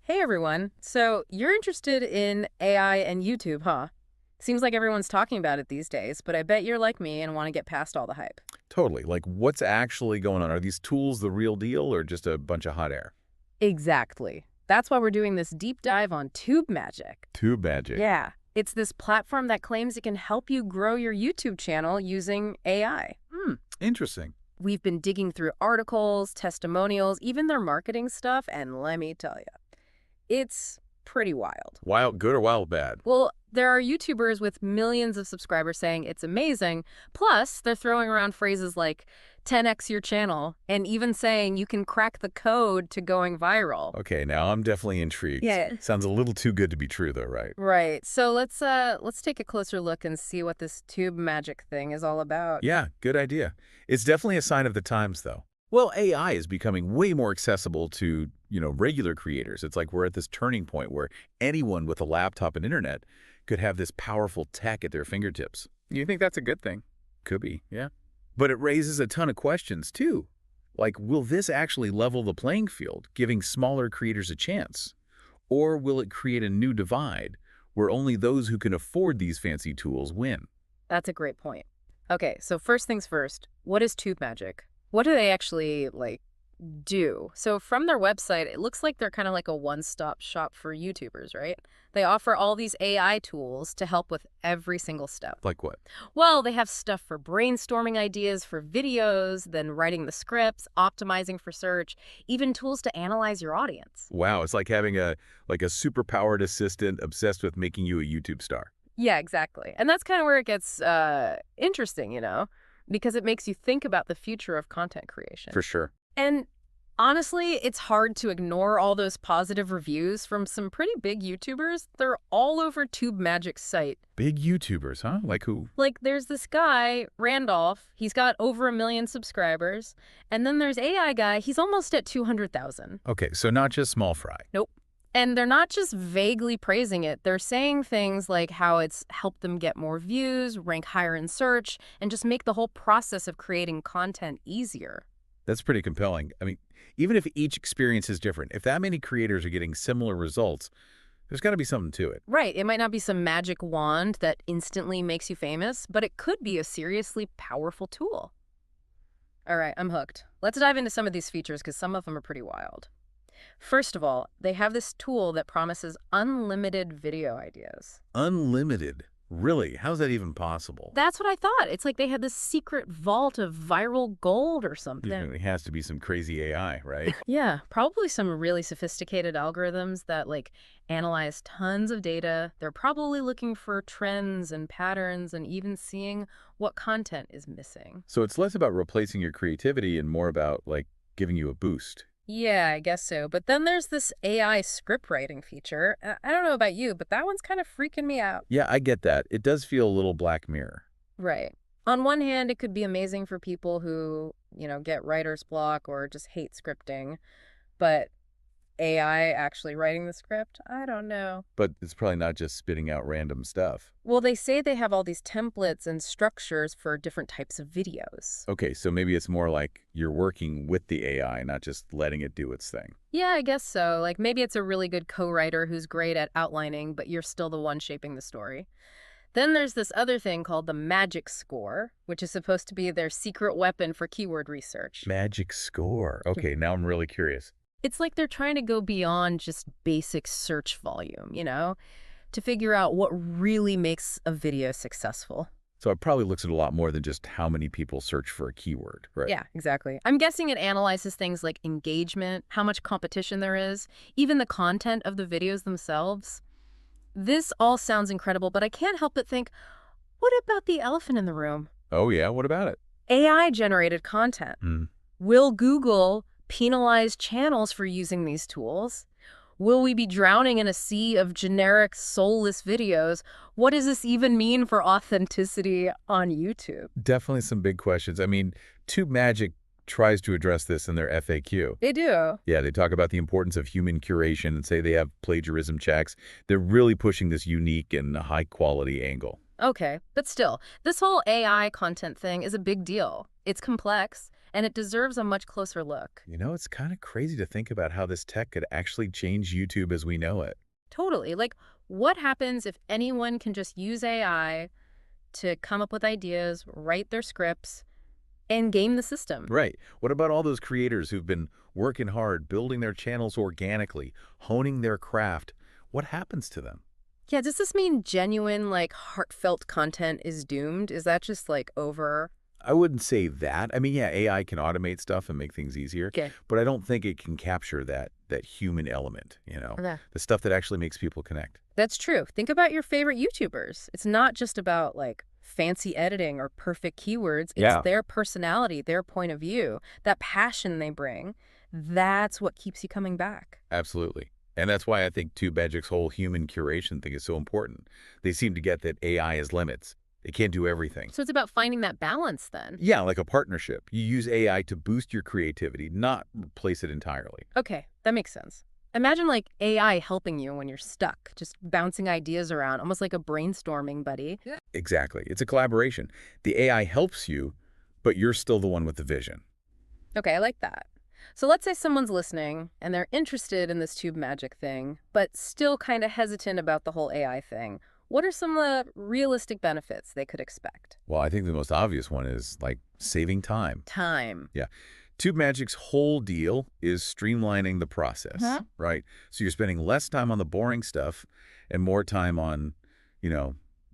Hey everyone. So you're interested in AI and YouTube, huh? Seems like everyone's talking about it these days, but I bet you're like me and want to get past all the hype. Totally. Like, what's actually going on? Are these tools the real deal or just a bunch of hot air? Exactly. That's why we're doing this deep dive on TubeMagic. TubeMagic. Yeah, it's this platform that claims it can help you grow your YouTube channel using AI. Interesting. We've been digging through articles, testimonials, even their marketing stuff, and let me tell you, it's pretty wild. Wild good or wild bad? Well, there are YouTubers with millions of subscribers saying it's amazing. Plus, they're throwing around phrases like 10x your channel and even saying you can crack the code to going viral. Okay, now I'm definitely intrigued. Yeah. Sounds a little too good to be true, though, right? Right. So let's take a closer look and see what this tube magic thing is all about. Yeah, good idea. It's definitely a sign of the times, though. Well, AI is becoming way more accessible to, regular creators. It's like we're at this turning point where anyone with a laptop and internet could have this powerful tech at their fingertips. You think that's a good thing? Could be, yeah. But it raises a ton of questions, too. Like, will this actually level the playing field, giving smaller creators a chance? Or will it create a new divide where only those who can afford these fancy tools win? That's a great point. Okay, so first things first, what is tube magic? What do they actually do? So from their website, it looks like they're kind of like a one-stop shop for YouTubers, right? They offer all these AI tools to help with every single step. Like what? Well, they have stuff for brainstorming ideas for videos, then writing the scripts, optimizing for search, even tools to analyze your audience. Wow, it's like having a superpowered assistant obsessed with making you a YouTube star. Yeah, exactly. And that's kind of where it gets interesting, because it makes you think about the future of content creation. For sure. And honestly, it's hard to ignore all those positive reviews from some pretty big YouTubers. They're all over TubeMagic's site. Big YouTubers, huh? Like who? Like, there's this guy, Randolph. He's got over 1 million subscribers. And then there's AI guy. He's almost at 200,000. Okay, so not just small fry. Nope. And they're not just vaguely praising it. They're saying things like how it's helped them get more views, rank higher in search, and just make the whole process of creating content easier. That's pretty compelling. I mean, even if each experience is different, if that many creators are getting similar results, there's got to be something to it. Right. It might not be some magic wand that instantly makes you famous, but it could be a seriously powerful tool. All right, I'm hooked. Let's dive into some of these features because some of them are pretty wild. First of all, they have this tool that promises unlimited video ideas. Unlimited. Really? How's that even possible? That's what I thought. It's like they had this secret vault of viral gold or something. It has to be some crazy AI, right? Yeah, probably some really sophisticated algorithms that analyze tons of data. They're probably looking for trends and patterns and even seeing what content is missing. So it's less about replacing your creativity and more about, giving you a boost. Yeah, I guess so. But then there's this AI script writing feature. I don't know about you, but that one's kind of freaking me out. Yeah, I get that. It does feel a little Black Mirror. Right. On one hand, it could be amazing for people who, get writer's block or just hate scripting. But AI actually writing the script? I don't know. But it's probably not just spitting out random stuff. Well, they say they have all these templates and structures for different types of videos. Okay, so maybe it's more like you're working with the AI, not just letting it do its thing. Yeah, I guess so. Maybe it's a really good co-writer who's great at outlining, but you're still the one shaping the story. Then there's this other thing called the Magic Score, which is supposed to be their secret weapon for keyword research. Magic Score. Okay, now I'm really curious. It's like they're trying to go beyond just basic search volume, to figure out what really makes a video successful. So it probably looks at a lot more than just how many people search for a keyword, right? Yeah, exactly. I'm guessing it analyzes things like engagement, how much competition there is, even the content of the videos themselves. This all sounds incredible, but I can't help but think, what about the elephant in the room? Oh, yeah? What about it? AI-generated content. Will Google penalize channels for using these tools? Will we be drowning in a sea of generic, soulless videos? What does this even mean for authenticity on YouTube? Definitely some big questions. I mean, TubeMagic tries to address this in their FAQ. They do. Yeah, they talk about the importance of human curation and say they have plagiarism checks. They're really pushing this unique and high-quality angle. Okay, but still, this whole AI content thing is a big deal. It's complex, and it deserves a much closer look. You know, it's kind of crazy to think about how this tech could actually change YouTube as we know it. Totally. Like, what happens if anyone can just use AI to come up with ideas, write their scripts, and game the system? Right. What about all those creators who've been working hard, building their channels organically, honing their craft? What happens to them? Yeah, does this mean genuine, like, heartfelt content is doomed? Is that just, like, over? I wouldn't say that. I mean, yeah, AI can automate stuff and make things easier, Okay. but I don't think it can capture that human element, Okay. the stuff that actually makes people connect. That's true. Think about your favorite YouTubers. It's not just about, like, fancy editing or perfect keywords. It's Yeah. their personality, their point of view, that passion they bring. That's what keeps you coming back. Absolutely. And that's why I think TubeMagic's whole human curation thing is so important. They seem to get that AI has limits. It can't do everything. So it's about finding that balance then. Yeah, like a partnership. You use AI to boost your creativity, not replace it entirely. Okay, that makes sense. Imagine like AI helping you when you're stuck, just bouncing ideas around, almost like a brainstorming buddy. Yeah. Exactly. It's a collaboration. The AI helps you, but you're still the one with the vision. Okay, I like that. So let's say someone's listening and they're interested in this TubeMagic thing, but still kind of hesitant about the whole AI thing. What are some of the realistic benefits they could expect? Well, I think the most obvious one is like saving time. Time. Yeah. TubeMagic's whole deal is streamlining the process, right? So you're spending less time on the boring stuff and more time on,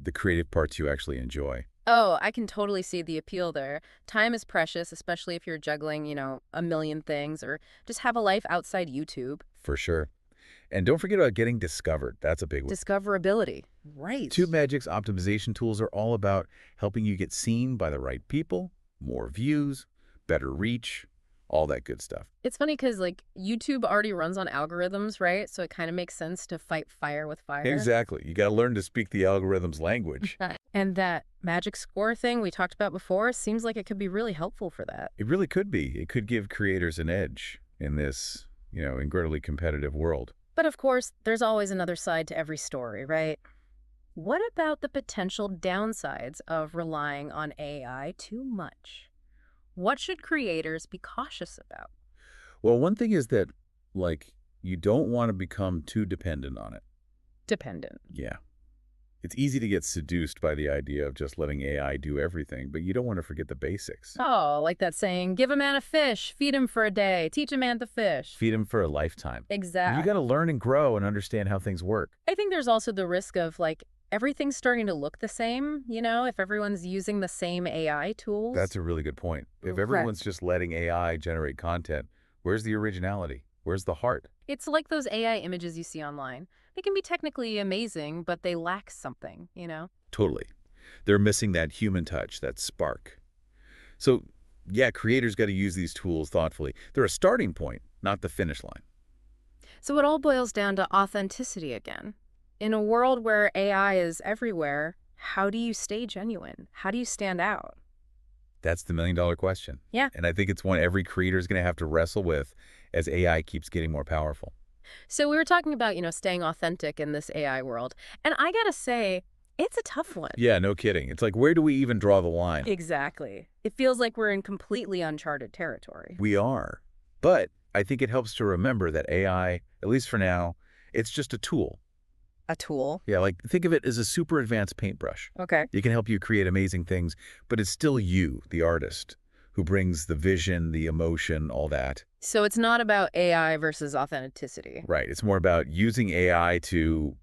the creative parts you actually enjoy. Oh, I can totally see the appeal there. Time is precious, especially if you're juggling, a million things or just have a life outside YouTube. For sure. And don't forget about getting discovered. That's a big one. Discoverability. Right. TubeMagic's optimization tools are all about helping you get seen by the right people, more views, better reach, all that good stuff. It's funny because, like, YouTube already runs on algorithms, right? So it kind of makes sense to fight fire with fire. Exactly. You got to learn to speak the algorithm's language. And that magic score thing we talked about before seems like it could be really helpful for that. It really could be. It could give creators an edge in this, incredibly competitive world. But of course, there's always another side to every story, right? What about the potential downsides of relying on AI too much? What should creators be cautious about? Well, one thing is that, you don't want to become too dependent on it. Dependent. Yeah. It's easy to get seduced by the idea of just letting AI do everything, but you don't want to forget the basics. Oh, like that saying, give a man a fish, feed him for a day, teach a man to fish. Feed him for a lifetime. Exactly. You got to learn and grow and understand how things work. I think there's also the risk of, like, everything's starting to look the same, if everyone's using the same AI tools. That's a really good point. If everyone's just letting AI generate content, where's the originality? Where's the heart? It's like those AI images you see online. They can be technically amazing, but they lack something. Totally. They're missing that human touch, that spark. So, yeah, creators got to use these tools thoughtfully. They're a starting point, not the finish line. So it all boils down to authenticity again. In a world where AI is everywhere, how do you stay genuine? How do you stand out? That's the million-dollar question. Yeah. And I think it's one every creator is going to have to wrestle with as AI keeps getting more powerful. So we were talking about, staying authentic in this AI world. And I gotta say, it's a tough one. Yeah, no kidding. It's like, where do we even draw the line? Exactly. It feels like we're in completely uncharted territory. We are. But I think it helps to remember that AI, at least for now, it's just a tool. A tool? Yeah, think of it as a super advanced paintbrush. Okay. It can help you create amazing things, but it's still you, the artist, who brings the vision, the emotion, all that. So it's not about AI versus authenticity. Right. It's more about using AI to,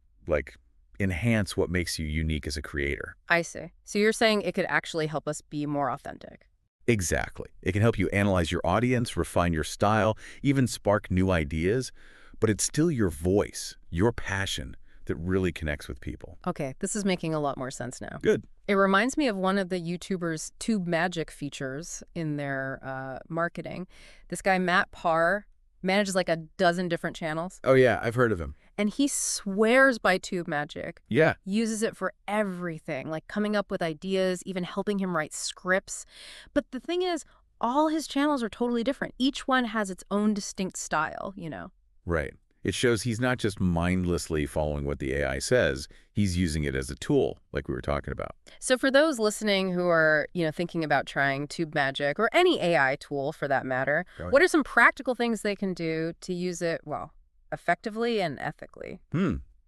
enhance what makes you unique as a creator. I see. So you're saying it could actually help us be more authentic. Exactly. It can help you analyze your audience, refine your style, even spark new ideas, but it's still your voice, your passion that really connects with people. Okay, this is making a lot more sense now. Good. It reminds me of one of the YouTubers' TubeMagic features in their marketing. This guy, Matt Parr, manages like a dozen different channels. Oh, yeah, I've heard of him. And he swears by TubeMagic. Yeah. Uses it for everything, like coming up with ideas, even helping him write scripts. But the thing is, all his channels are totally different. Each one has its own distinct style. Right. It shows he's not just mindlessly following what the AI says, he's using it as a tool, like we were talking about. So for those listening who are, thinking about trying TubeMagic or any AI tool for that matter, Right. what are some practical things they can do to use it, well, effectively and ethically?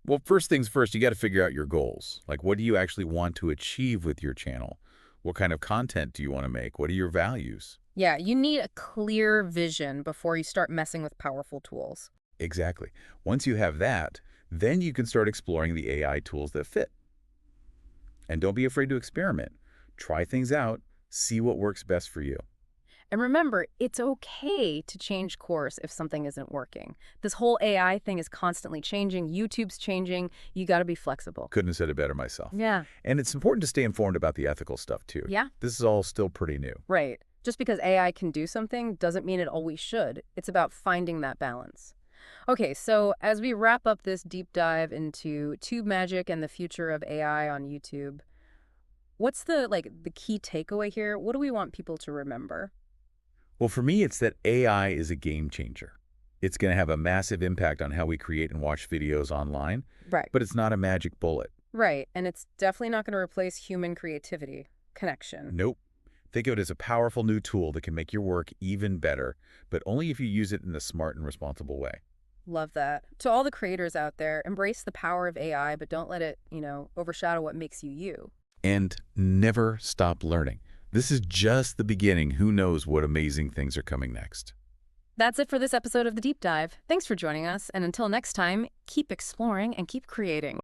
Well, first things first, you got to figure out your goals. Like, what do you actually want to achieve with your channel? What kind of content do you want to make? What are your values? Yeah, you need a clear vision before you start messing with powerful tools. Exactly. Once you have that, then you can start exploring the AI tools that fit. And don't be afraid to experiment. Try things out, see what works best for you. And remember, it's okay to change course if something isn't working. This whole AI thing is constantly changing. YouTube's changing. You got to be flexible. Couldn't have said it better myself. Yeah. And it's important to stay informed about the ethical stuff, too. Yeah. This is all still pretty new. Right. Just because AI can do something doesn't mean it always should. It's about finding that balance. Okay, so as we wrap up this deep dive into TubeMagic and the future of AI on YouTube, what's the key takeaway here? What do we want people to remember? Well, for me, it's that AI is a game changer. It's going to have a massive impact on how we create and watch videos online, Right. but it's not a magic bullet. Right, and it's definitely not going to replace human creativity, connection. Nope. Think of it as a powerful new tool that can make your work even better, but only if you use it in a smart and responsible way. Love that. To all the creators out there, embrace the power of AI, but don't let it, overshadow what makes you you. And never stop learning. This is just the beginning. Who knows what amazing things are coming next. That's it for this episode of The Deep Dive. Thanks for joining us, and until next time, keep exploring and keep creating.